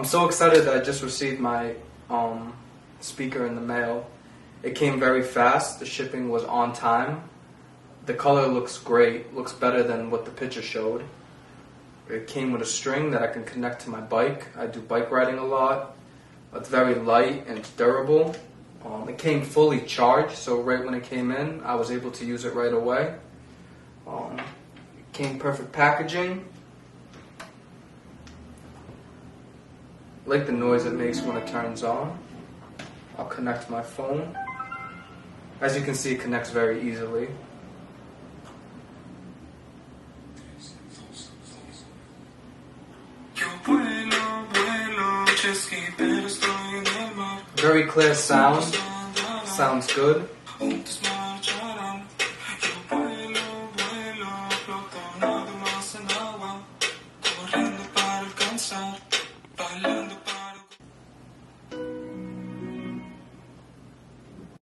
I'm so excited that I just received my speaker in the mail. It came very fast. The shipping was on time. The color looks great. Looks better than what the picture showed. It came with a string that I can connect to my bike. I do bike riding a lot. It's very light and it's durable. It came fully charged, so right when it came in, I was able to use it right away. It came perfect packaging. I like the noise it makes when it turns on. I'll connect my phone. As you can see, it connects very easily. Very clear sound. Sounds good.